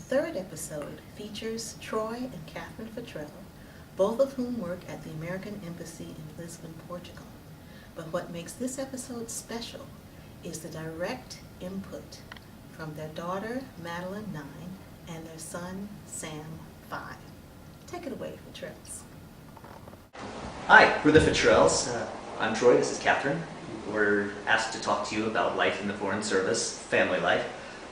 third episode features Troy and Catherine Futrell, both of whom work at the American Embassy in Lisbon, Portugal. But what makes this episode special is the direct input from their daughter, Madeline, 9, and their son, Sam, 5. Take it away, Futrells. Hi, we're the Futrells. I'm Troy, this is Catherine. We're asked to talk to you about life in the Foreign Service, family life.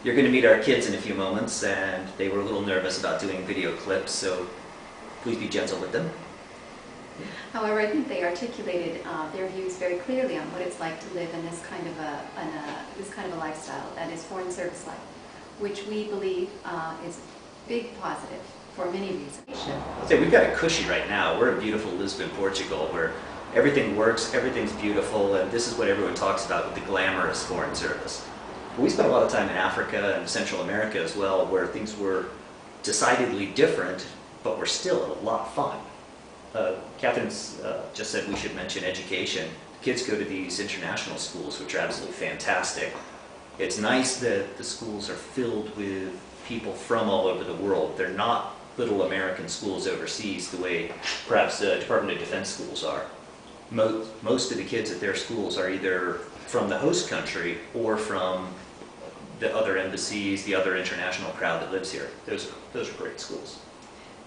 You're going to meet our kids in a few moments, and they were a little nervous about doing video clips, so please be gentle with them. However, I think they articulated their views very clearly on what it's like to live in this kind of a lifestyle, that is foreign service life, which we believe is a big positive for many reasons. I'll say we've got it cushy right now. We're in beautiful Lisbon, Portugal, where everything works, everything's beautiful, and this is what everyone talks about with the glamorous foreign service. But we spent a lot of time in Africa and Central America as well, where things were decidedly different, but were still a lot of fun. Catherine's just said we should mention education. Kids go to these international schools, which are absolutely fantastic. It's nice that the schools are filled with people from all over the world. They're not little American schools overseas the way perhaps the Department of Defense schools are. Most of the kids at their schools are either from the host country or from the other embassies, the other international crowd that lives here. Those are great schools.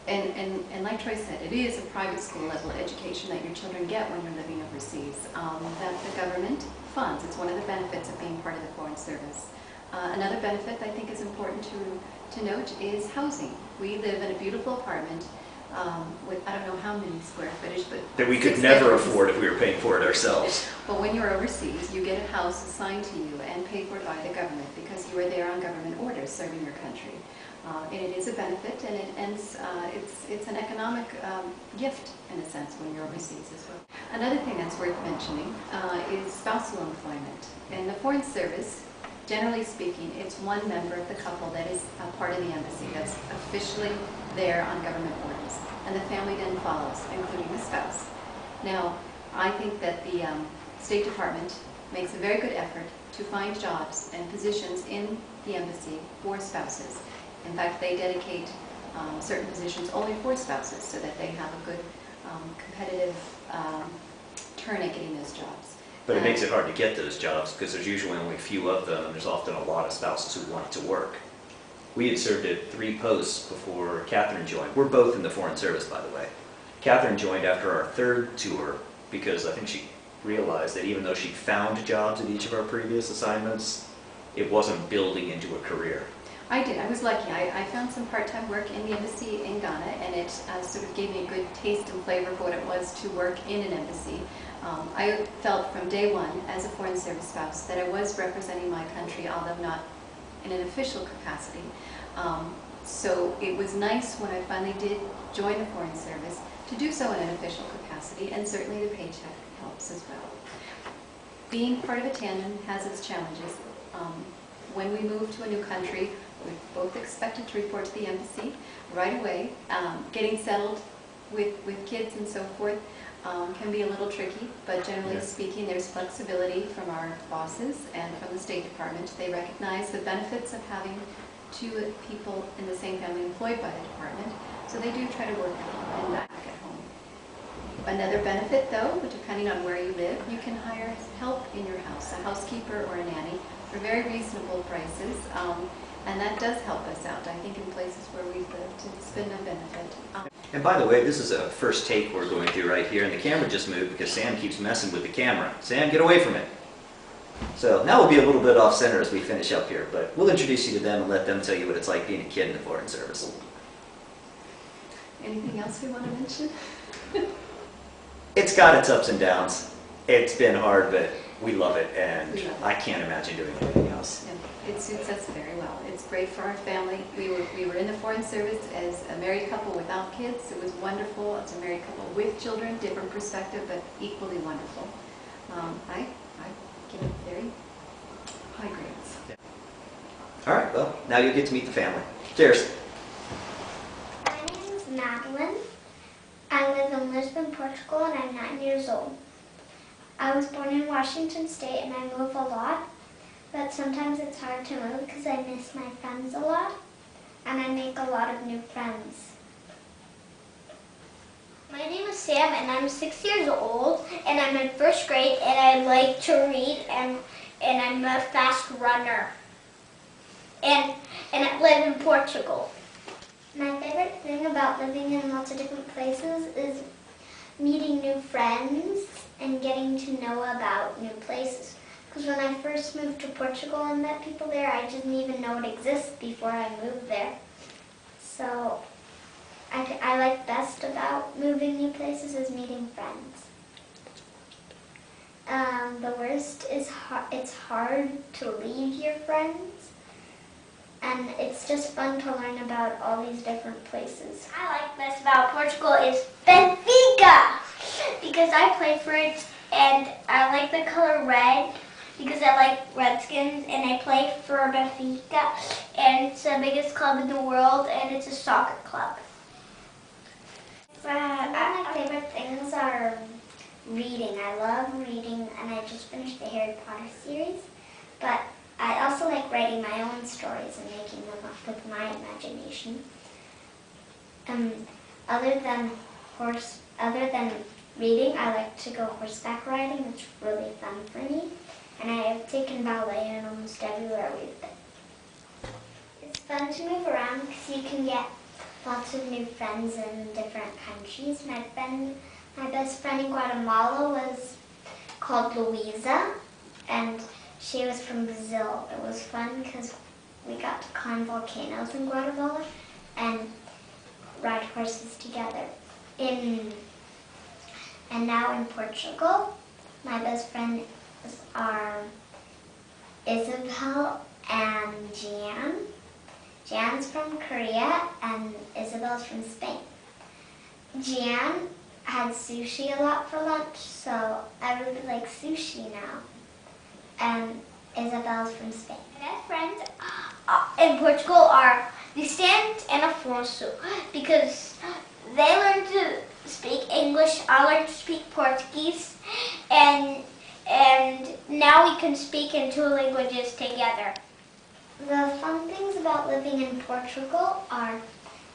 And like Troy said, it is a private school level education that your children get when you're living overseas, that the government funds. It's one of the benefits of being part of the Foreign Service. Another benefit I think is important to note is housing. We live in a beautiful apartment with I don't know how many square footage, but that we could never afford if we were paying for it ourselves. But when you're overseas, you get a house assigned to you and paid for by the government because you are there on government orders serving your country. And it is a benefit, and it's an economic gift in a sense when you're overseas as well. Another thing that's worth mentioning is spousal employment. In the Foreign Service, generally speaking, it's one member of the couple that is a part of the embassy that's officially there on government orders, and the family then follows, including the spouse. Now, I think that the State Department makes a very good effort to find jobs and positions in the embassy for spouses. In fact, they dedicate certain positions only for spouses so that they have a good competitive turn at getting those jobs. But it makes it hard to get those jobs because there's usually only a few of them, and there's often a lot of spouses who want to work. We had served at 3 posts before Catherine joined. We're both in the Foreign Service, by the way. Catherine joined after our 3rd tour because I think she realized that even though she found jobs at each of our previous assignments, it wasn't building into a career. I did. I was lucky. I found some part-time work in the embassy in Ghana, and it sort of gave me a good taste and flavor for what it was to work in an embassy. I felt from day one, as a Foreign Service spouse, that I was representing my country, although not in an official capacity. So it was nice when I finally did join the Foreign Service to do so in an official capacity, and certainly the paycheck helps as well. Being part of a tandem has its challenges. When we move to a new country, we're both expected to report to the embassy right away. Getting settled with kids and so forth can be a little tricky, but generally speaking, there's flexibility from our bosses and from the State Department. They recognize the benefits of having 2 people in the same family employed by the department, so they do try to work and back at home. Another benefit, though, depending on where you live, you can hire help in your house, a housekeeper or a nanny, for very reasonable prices, and that does help us out, I think, in places where we've lived. It's been a benefit. And by the way, this is a first take we're going through right here, and the camera just moved because Sam keeps messing with the camera. Sam, get away from it. So now we'll be a little bit off center as we finish up here, but we'll introduce you to them and let them tell you what it's like being a kid in the Foreign Service. Anything else we want to mention? It's got its ups and downs. It's been hard, but we love it, and I can't imagine doing anything else. Yeah, it suits us very well. It's great for our family. We were in the Foreign Service as a married couple without kids. It was wonderful. As a married couple with children, different perspective, but equally wonderful. I give it very high grades. Yeah. All right, well, now you'll get to meet the family. Cheers. My name is Madeline. I live in Lisbon, Portugal, and I'm 9 years old. I was born in Washington State, and I move a lot, but sometimes it's hard to move because I miss my friends a lot. and I make a lot of new friends. My name is Sam, and I'm 6 years old, and I'm in first grade, and I like to read, and I'm a fast runner. And I live in Portugal. My favorite thing about living in lots of different places is meeting new friends and getting to know about new places. Because when I first moved to Portugal and met people there, I didn't even know it existed before I moved there. So I like best about moving new places is meeting friends. The worst is it's hard to leave your friends, and it's just fun to learn about all these different places. I like best about Portugal is Benfica, because I play for it, and I like the color red because I like Redskins, and I play for Benfica, and it's the biggest club in the world, and it's a soccer club. One of my favorite things are reading. I love reading, and I just finished the Harry Potter series, but I also like writing my own stories and making them up with my imagination. Other than reading, I like to go horseback riding. It's really fun for me, and I have taken ballet in almost everywhere we've been. It's fun to move around because you can get lots of new friends in different countries. My best friend in Guatemala was called Louisa, and she was from Brazil. It was fun because we got to climb volcanoes in Guatemala and ride horses together. And now in Portugal, my best friends are Isabel and Jan. Jan's from Korea and Isabel's from Spain. Jan had sushi a lot for lunch, so I really like sushi now. And Isabel's from Spain. My best friends in Portugal are Vicente and Afonso, because they learned to speak English, I learned to speak Portuguese, and now we can speak in 2 languages together. The fun things about living in Portugal are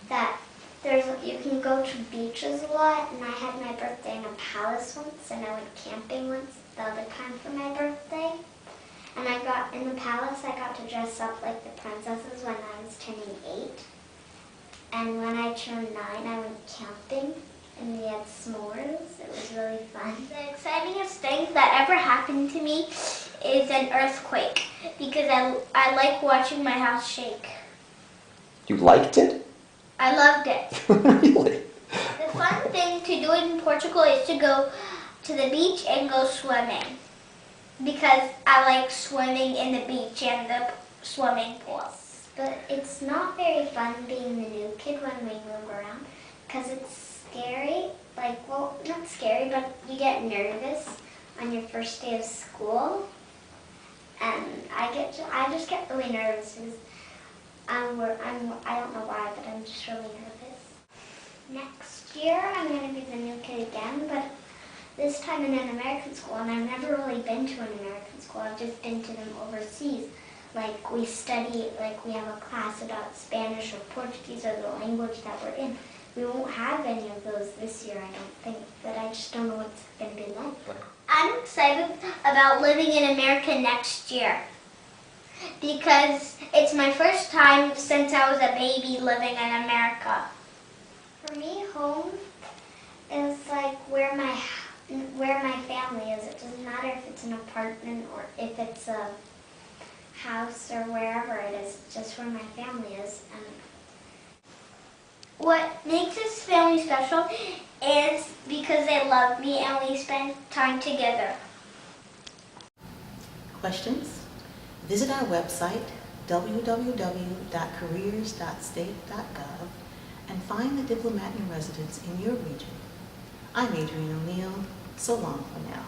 that you can go to beaches a lot, and I had my birthday in a palace once, and I went camping once the other time for my birthday. And in the palace, I got to dress up like the princesses when I was turning 8. And when I turned 9, I went camping, and we had s'mores. It was really fun. The excitingest thing that ever happened to me is an earthquake, because I like watching my house shake. You liked it? I loved it. Really? The fun thing to do in Portugal is to go to the beach and go swimming, because I like swimming in the beach and the swimming pool. But it's not very fun being the new kid when we move around, because it's scary. Not scary, but you get nervous on your first day of school. And I just get really nervous because I don't know why, but I'm just really nervous. Next year, I'm going to be the new kid again, but this time in an American school, and I've never really been to an American school. I've just been to them overseas. We have a class about Spanish or Portuguese or the language that we're in. We won't have any of those this year, I don't think, but I just don't know what it's going to be like. I'm excited about living in America next year, because it's my first time since I was a baby living in America. For me, home is like where my family is. It doesn't matter if it's an apartment or if it's a house or wherever it is. It's just where my family is. And what makes this family special is because they love me and we spend time together. Questions? Visit our website, www.careers.state.gov, and find the diplomat in residence in your region. I'm Adrienne O'Neill. So long for now.